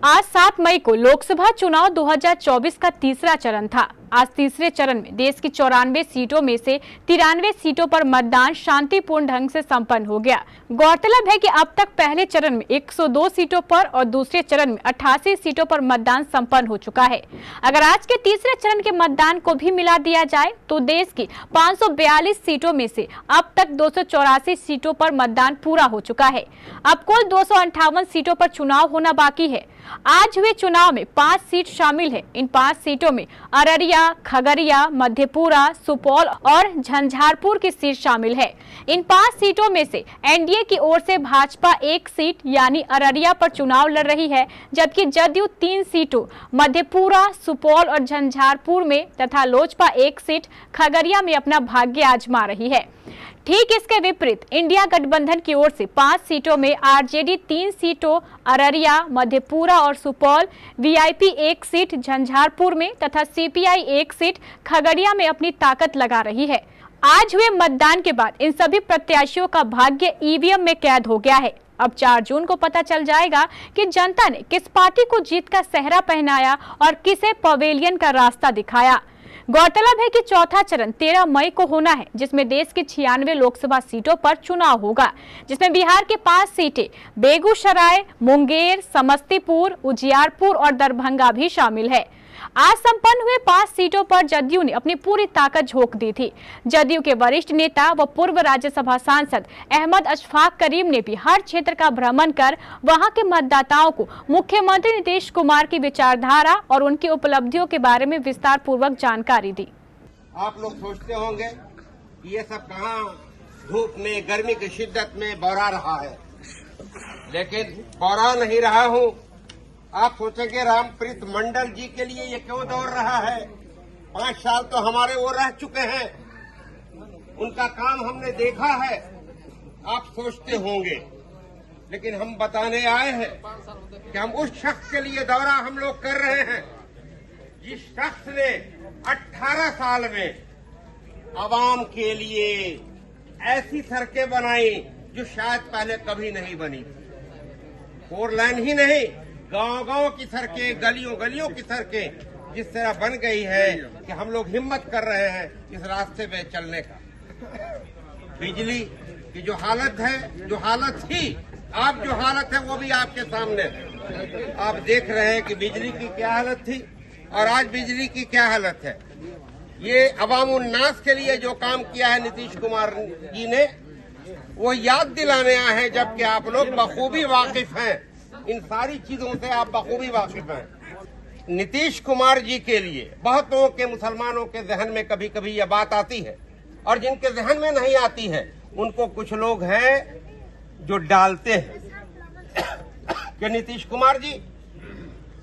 आज 7 मई को लोकसभा चुनाव 2024 का तीसरा चरण था। आज तीसरे चरण में देश की 94 सीटों में से 93 सीटों पर मतदान शांतिपूर्ण ढंग से संपन्न हो गया। गौरतलब है कि अब तक पहले चरण में 102 सीटों पर और दूसरे चरण में 88 सीटों पर मतदान संपन्न हो चुका है। अगर आज के तीसरे चरण के मतदान को भी मिला दिया जाए तो देश की 542 सीटों में से अब तक 284 सीटों पर मतदान पूरा हो चुका है। अब कुल 258 सीटों पर चुनाव होना बाकी है। आज हुए चुनाव में 5 सीट शामिल है। इन 5 सीटों में अररिया, खगड़िया, मधेपुरा, सुपौल और झंझारपुर की सीट शामिल है। इन 5 सीटों में से एनडीए की ओर से भाजपा 1 सीट यानी अररिया पर चुनाव लड़ रही है, जबकि जदयू 3 सीटों मधेपुरा, सुपौल और झंझारपुर में तथा लोजपा 1 सीट खगड़िया में अपना भाग्य आजमा रही है। ठीक इसके विपरीत इंडिया गठबंधन की ओर से 5 सीटों में आरजेडी 3 सीटों अररिया, मधेपुरा और सुपौल, वीआईपी 1 सीट झंझारपुर में तथा सीपीआई 1 सीट खगड़िया में अपनी ताकत लगा रही है। आज हुए मतदान के बाद इन सभी प्रत्याशियों का भाग्य ईवीएम में कैद हो गया है। अब 4 जून को पता चल जाएगा कि जनता ने किस पार्टी को जीत का सेहरा पहनाया और किसे पवेलियन का रास्ता दिखाया। गौरतलब है कि चौथा चरण 13 मई को होना है, जिसमें देश की 96 लोकसभा सीटों पर चुनाव होगा, जिसमें बिहार के 5 सीटें बेगूसराय, मुंगेर, समस्तीपुर, उजियारपुर और दरभंगा भी शामिल है। आज संपन्न हुए 5 सीटों पर जदयू ने अपनी पूरी ताकत झोंक दी थी। जदयू के वरिष्ठ नेता व पूर्व राज्यसभा सांसद अहमद अशफाक करीम ने भी हर क्षेत्र का भ्रमण कर वहां के मतदाताओं को मुख्यमंत्री नीतीश कुमार की विचारधारा और उनकी उपलब्धियों के बारे में विस्तार पूर्वक जानकारी दी। आप लोग सोचते होंगे कि ये सब कहां धूप में, गर्मी की शिद्दत में बौरा रहा है, लेकिन बौरा नहीं रहा हूं। आप सोचेंगे रामप्रीत मंडल जी के लिए ये क्यों दौड़ रहा है? 5 साल तो हमारे वो रह चुके हैं, उनका काम हमने देखा है। आप सोचते होंगे, लेकिन हम बताने आए हैं कि हम उस शख्स के लिए दौरा हम लोग कर रहे हैं जिस शख्स ने 18 साल में आवाम के लिए ऐसी सड़कें बनाई जो शायद पहले कभी नहीं बनी। 4 लाइन ही नहीं, गांव-गांव की सड़कें, गलियों की सड़कें जिस तरह बन गई है कि हम लोग हिम्मत कर रहे हैं इस रास्ते पे चलने का। बिजली की जो हालत है, जो हालत थी, अब जो हालत है वो भी आपके सामने है। आप देख रहे हैं कि बिजली की क्या हालत थी और आज बिजली की क्या हालत है। ये अवाम उन्नास के लिए जो काम किया है नीतीश कुमार जी ने, वो याद दिलाने आए हैं, जबकि आप लोग बखूबी वाकिफ हैं, इन सारी चीजों से आप बखूबी वाकिफ हैं। नीतीश कुमार जी के लिए बहुत लोगों के, मुसलमानों के जहन में कभी कभी यह बात आती है, और जिनके जहन में नहीं आती है उनको कुछ लोग हैं जो डालते हैं कि नीतीश कुमार जी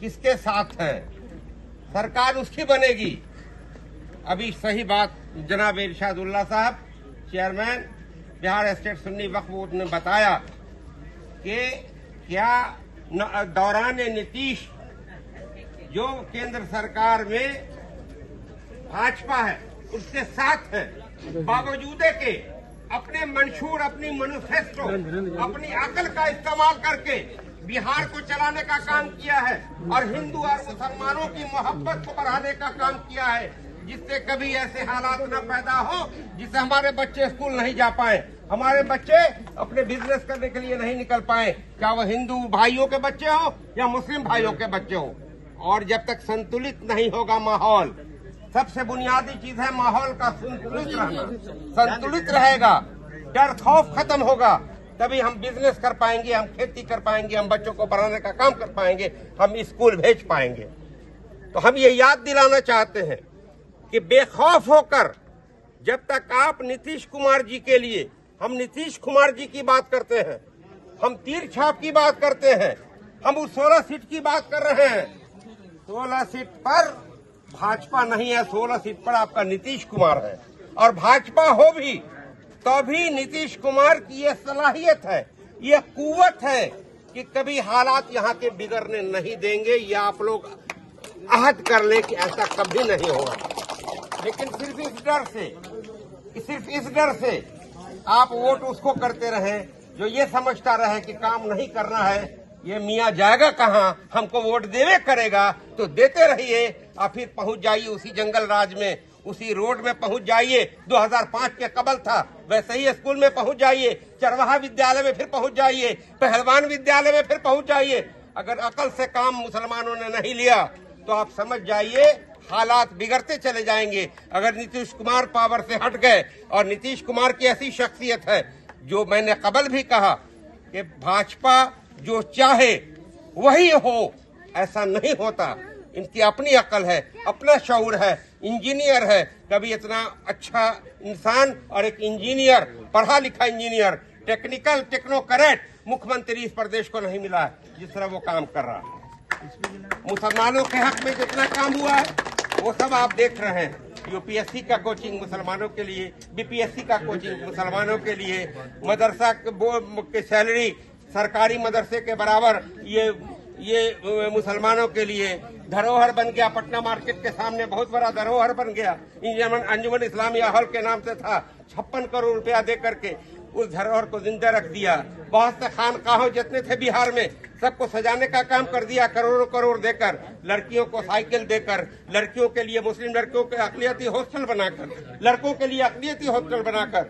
किसके साथ हैं, सरकार उसकी बनेगी। अभी सही बात जनाब इरशादुल्लाह साहब, चेयरमैन बिहार स्टेट सुन्नी वक्फ बोर्ड ने बताया कि क्या दौरान नीतीश जो केंद्र सरकार में भाजपा है उसके साथ है, बावजूद के अपने मंशूर, अपनी मैनिफेस्टो, अपनी अकल का इस्तेमाल करके बिहार को चलाने का काम किया है और हिंदू और मुसलमानों की मोहब्बत को बढ़ाने का काम किया है, जिससे कभी ऐसे हालात न पैदा हो जिससे हमारे बच्चे स्कूल नहीं जा पाए, हमारे बच्चे अपने बिजनेस करने के लिए नहीं निकल पाए, क्या वो हिंदू भाइयों के बच्चे हो या मुस्लिम भाइयों के बच्चे हो। और जब तक संतुलित नहीं होगा माहौल, सबसे बुनियादी चीज है माहौल का संतुलित रहना। संतुलित रहेगा, डर खौफ खत्म होगा, तभी हम बिजनेस कर पाएंगे, हम खेती कर पाएंगे, हम बच्चों को पढ़ाने का काम कर पाएंगे, हम स्कूल भेज पाएंगे। तो हम ये याद दिलाना चाहते हैं कि बेखौफ होकर, जब तक आप नीतीश कुमार जी के लिए, हम नीतीश कुमार जी की बात करते हैं, हम तीर छाप की बात करते हैं, हम उस 16 सीट की बात कर रहे हैं। 16 सीट पर भाजपा नहीं है, 16 सीट पर आपका नीतीश कुमार है। और भाजपा हो भी तो भी नीतीश कुमार की ये सलाहियत है, ये कुव्वत है कि कभी हालात यहाँ के बिगड़ने नहीं देंगे। ये आप लोग अहद कर ले कि ऐसा कभी नहीं होगा। लेकिन सिर्फ इस डर से आप वोट उसको करते रहे जो ये समझता रहे कि काम नहीं करना है, ये मियाँ जाएगा कहाँ, हमको वोट देवे करेगा तो देते रहिए और फिर पहुंच जाइए उसी जंगल राज में, उसी रोड में पहुंच जाइए। 2005 के कबल था वैसे ही स्कूल में पहुंच जाइए, चरवाहा विद्यालय में फिर पहुंच जाइए, पहलवान विद्यालय में फिर पहुंच जाइए। अगर अकल से काम मुसलमानों ने नहीं लिया तो आप समझ जाइए हालात बिगड़ते चले जाएंगे। अगर नीतीश कुमार पावर से हट गए, और नीतीश कुमार की ऐसी शख्सियत है जो मैंने कबल भी कहा कि भाजपा जो चाहे वही हो, ऐसा नहीं होता। इनकी अपनी अकल है, अपना शऊर है, इंजीनियर है। कभी इतना अच्छा इंसान और एक इंजीनियर, पढ़ा लिखा इंजीनियर, टेक्निकल टेक्नोक्रेट मुख्यमंत्री इस प्रदेश को नहीं मिला है जिस तरह वो काम कर रहा है। मुसलमानों के हक में जितना काम हुआ है वो सब आप देख रहे हैं। यूपीएससी का कोचिंग मुसलमानों के लिए, बीपीएससी का कोचिंग मुसलमानों के लिए, मदरसा के सैलरी सरकारी मदरसे के बराबर ये मुसलमानों के लिए। धरोहर बन गया, पटना मार्केट के सामने बहुत बड़ा धरोहर बन गया। अंजुमन इस्लामिया हॉल के नाम से था, 56 करोड़ रुपया दे करके उस धरोहर को जिंदा रख दिया। बहुत से खानकाहों जितने थे बिहार में सबको सजाने का काम कर दिया, करोड़ों करोड़ देकर, लड़कियों को साइकिल देकर, लड़कियों के लिए, मुस्लिम लड़कियों के अक़लियती हॉस्टल बनाकर, लड़कों के लिए अक़लियती हॉस्टल बनाकर।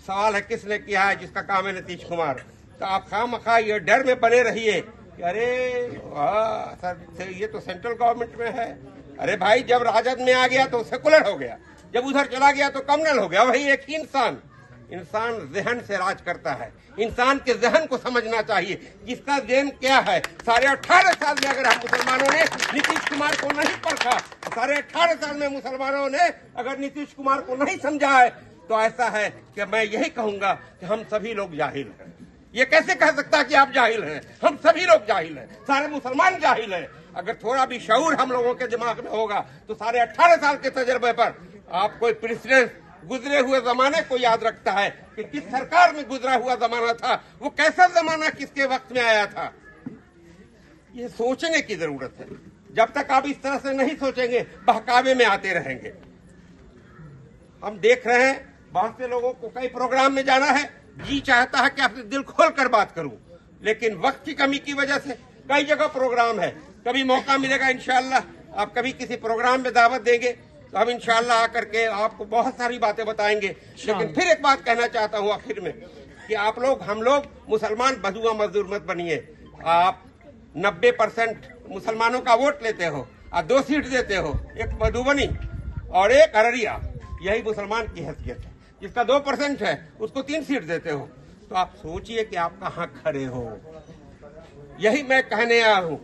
सवाल है किसने किया है, जिसका काम है नीतीश कुमार। तो आप खामखा ये डर में बने रहिए कि अरे सर ये तो सेंट्रल गवर्नमेंट में है। अरे भाई, जब राजद में आ गया तो सेकुलर हो गया, जब उधर चला गया तो कम्युनल हो गया। वही एक ही इंसान जहन से राज करता है। इंसान के जहन को समझना चाहिए, जिसका जहन क्या है। 18.5 साल में अगर हम मुसलमानों ने नीतीश कुमार को नहीं परखा, 18.5 साल में मुसलमानों ने अगर नीतीश कुमार को नहीं समझा है, तो ऐसा है कि मैं यही कहूंगा कि हम सभी लोग जाहिल हैं। ये कैसे कह सकता कि आप जाहिल हैं? हम सभी लोग जाहिल हैं, सारे मुसलमान जाहिल हैं। अगर थोड़ा भी शऊर हम लोगों के दिमाग में होगा तो 18.5 साल के तजर्बे पर आप कोई प्रेसिडेंट गुजरे हुए जमाने को याद रखता है कि किस सरकार में गुजरा हुआ जमाना था, वो कैसा जमाना किसके वक्त में आया था। ये सोचने की जरूरत है। जब तक आप इस तरह से नहीं सोचेंगे, बहकावे में आते रहेंगे। हम देख रहे हैं बहुत से लोगों को कई प्रोग्राम में जाना है, जी चाहता है कि आपसे दिल खोल कर बात करूं, लेकिन वक्त की कमी की वजह से कई जगह प्रोग्राम है। कभी मौका मिलेगा इंशाअल्लाह, आप कभी किसी प्रोग्राम में दावत देंगे तो हम इंशाअल्लाह आकर के आपको बहुत सारी बातें बताएंगे। लेकिन फिर एक बात कहना चाहता हूं आखिर में कि आप लोग, हम लोग मुसलमान बधुआ मजदूर मत बनिए। आप 90% मुसलमानों का वोट लेते हो और 2 सीट देते हो, एक मधुबनी और एक अररिया। यही मुसलमान की हैसियत है। जिसका 2% है उसको 3 सीट देते हो, तो आप सोचिए कि आप कहाँ खड़े हो। यही मैं कहने आया हूँ।